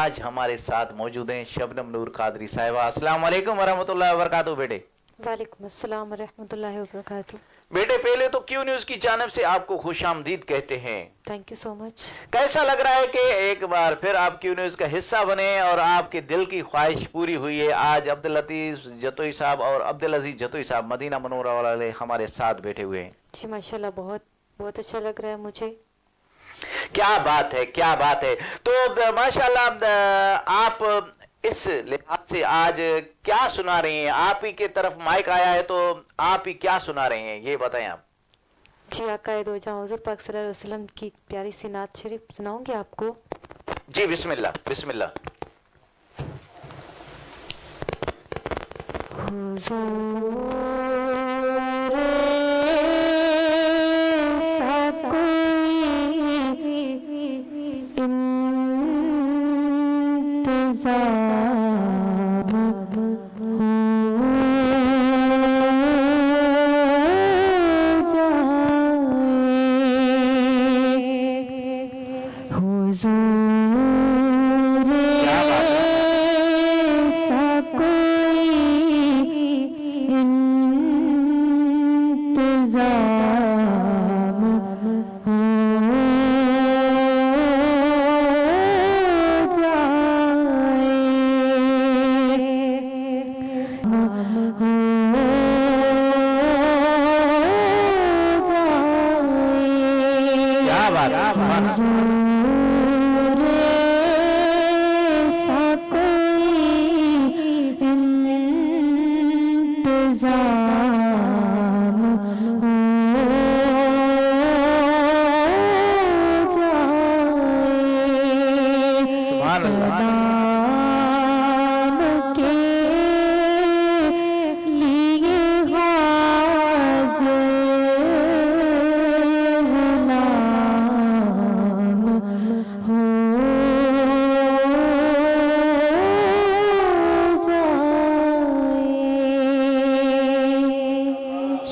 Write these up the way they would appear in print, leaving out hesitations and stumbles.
आज हमारे साथ मौजूद हैं शबनम नूर कादरी साहिबा। अस्सलाम वालेकुम वरहमतुल्लाहि वबरकातुहू। बेटे वालेकुम अस्सलाम वरहमतुल्लाहि वबरकातुहू। बेटे पहले तो क्यू न्यूज की जानिब से आपको खुशामदीद कहते हैं। Thank you so much. कैसा लग रहा है कि एक बार फिर आप क्यू न्यूज का हिस्सा बने और आपके दिल की ख्वाहिश पूरी हुई है। आज अब्दुल लतीफ जतोई साहब और अब्दुल अजीज जतोई साहब मदीना मनोरा वाले हमारे साथ बैठे हुए हैं। जी माशाल्लाह, बहुत बहुत अच्छा लग रहा है मुझे। क्या बात है, क्या बात है। तो माशाल्लाह आप इस लिहाज से आज क्या सुना रही हैं? आप ही के तरफ माइक आया है तो आप ही क्या सुना रहे हैं ये बताएं आप। जी आकाए दो जहां हुज़ूर पाक सल्लल्लाहु अलैहि वसल्लम की प्यारी सी नात शरीफ सुनाऊंगी आपको। जी बिस्मिल्लाह बिस्मिल्लाह।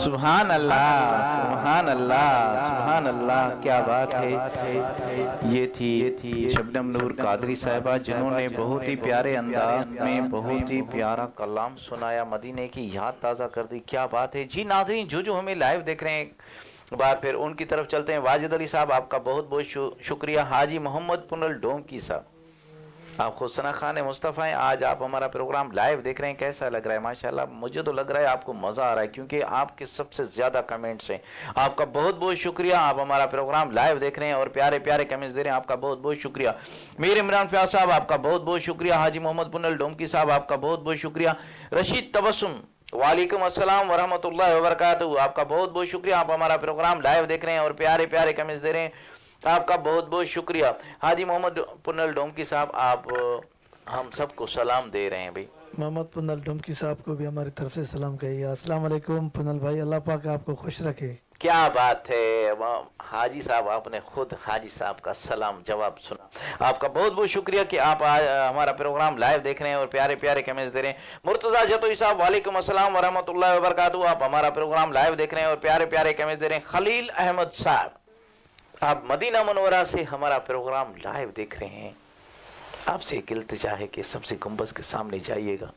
सुभान अल्लाह सुभान अल्लाह सुभान अल्लाह, क्या बात है। ये थी शबनम नूर कादरी साहिबा जिन्होंने बहुत ही प्यारे अंदाज में बहुत ही प्यारा कलाम सुनाया, मदीने की याद ताज़ा कर दी। क्या बात है। जी नाज़रीन, जो हमें लाइव देख रहे हैं बार फिर उनकी तरफ चलते हैं। वाजिद अली साहब आपका बहुत बहुत शुक्रिया। हाजी मोहम्मद पुनल डोम की साहब आप खुसना खान मुस्तफ़ा हैं, आज आप हमारा प्रोग्राम लाइव देख रहे हैं, कैसा लग रहा है? माशाल्लाह मुझे तो लग रहा है आपको मज़ा आ रहा है क्योंकि आपके सबसे ज़्यादा कमेंट्स हैं। आपका बहुत बहुत शुक्रिया, आप हमारा प्रोग्राम लाइव देख रहे हैं और प्यारे प्यारे कमेंट्स दे रहे हैं, आपका बहुत बहुत शुक्रिया। मीर इमरान फयाज साहब आपका बहुत बहुत शुक्रिया। हाजी मोहम्मद पुनल डोमकी साहब आपका बहुत बहुत शुक्रिया। रशीद तबस्सुम वालेकुम अस्सलाम वरहमतुल्लाहि वबरकातुहू, आपका बहुत बहुत शुक्रिया, आप हमारा प्रोग्राम लाइव देख रहे हैं और प्यारे प्यारे कमेंट्स दे रहे हैं, आपका बहुत बहुत शुक्रिया। हाजी मोहम्मद पुनल डोमकी साहब आप हम सबको सलाम दे रहे हैं भाई। मोहम्मद पुनल डोमकी साहब को भी हमारी तरफ से सलाम कहिए। अस्सलाम वालेकुम पुनल भाई, अल्लाह पाक आपको खुश रखे। क्या बात है हाजी साहब, आपने खुद हाजी साहब का सलाम जवाब सुना। आपका बहुत बहुत शुक्रिया कि आप आज हमारा प्रोग्राम लाइव देख रहे हैं और प्यारे प्यारे कमेंट्स दे रहे हैं। मुर्तजा जतोई साहब वालेकुम अस्सलाम वरहमतुल्लाहि वबरकातुहू, आप हमारा प्रोग्राम लाइव देख रहे हैं और प्यारे प्यारे कमेंट्स दे रहे हैं। खलील अहमद साहब आप मदीना मनोरा से हमारा प्रोग्राम लाइव देख रहे हैं, आपसे एक इल्तिजा है कि सबसे गुंबज के सामने जाइएगा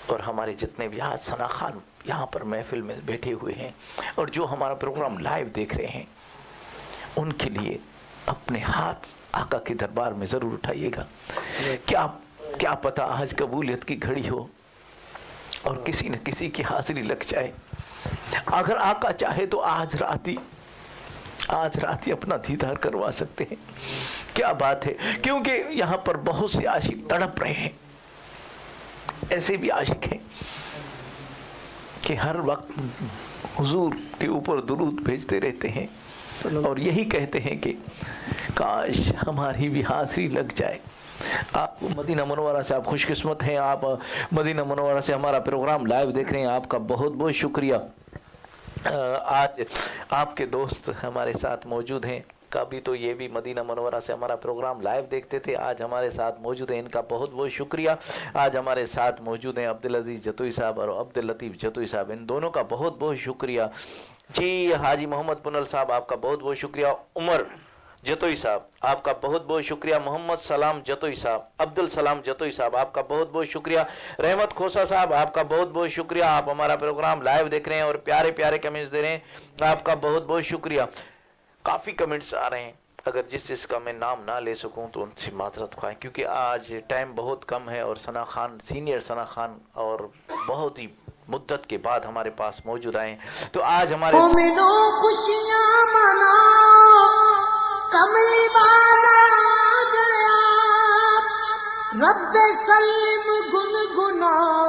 और हमारे जितने भी आज सना खान यहाँ पर महफिल में बैठे हुए हैं और जो हमारा प्रोग्राम लाइव देख रहे हैं उनके लिए अपने हाथ आका के दरबार में ज़रूर उठाइएगा। क्या क्या पता आज कबूलियत की घड़ी हो और किसी न किसी की हाजिरी लग जाए। अगर आका चाहे तो आज रात ही अपना दीदार करवा सकते हैं। क्या बात है, क्योंकि यहाँ पर बहुत से आशिक तड़प रहे हैं। ऐसे भी आशिक हैं कि हर वक्त हुजूर के ऊपर दुरूद भेजते रहते हैं और यही कहते हैं कि काश हमारी भी हाजिरी लग जाए। आप मदीना मनोरा से आप खुशकिस्मत हैं, आप मदीना मनोरा से हमारा प्रोग्राम लाइव देख रहे हैं, आपका बहुत बहुत शुक्रिया। आज आपके दोस्त हमारे साथ मौजूद हैं, कभी तो ये भी मदीना मनोरा से हमारा प्रोग्राम लाइव देखते थे, आज हमारे साथ मौजूद हैं, इनका बहुत बहुत शुक्रिया। आज हमारे साथ मौजूद हैं अब्दुल अजीज जतोई साहब और अब्दुल लतीफ जतोई साहब, इन दोनों का बहुत बहुत शुक्रिया। जी हाजी मोहम्मद पुनल साहब आपका बहुत बहुत शुक्रिया। उमर जतोई साहब, आपका बहुत बहुत शुक्रिया। मोहम्मद सलाम जतोई साहब, अब्दुल सलाम जतोई साहब, आपका बहुत बहुत शुक्रिया। रहमत खोसा साहब, आपका बहुत बहुत शुक्रिया, आप हमारा प्रोग्राम लाइव देख रहे हैं और प्यारे प्यारे कमेंट्स दे रहे हैं, आपका बहुत बहुत शुक्रिया। काफ़ी कमेंट्स आ रहे हैं, अगर जिसका मैं नाम ना ले सकूं तो उनसे माजरत ख्वाह, क्योंकि आज टाइम बहुत कम है और सना खान, सीनियर सना खान और बहुत ही मुद्दत के बाद हमारे पास मौजूद आए हैं। तो आज हमारे मोमिनो खुशियाँ मनाओ, कमली वाला आ गया, रब्बे सल्ली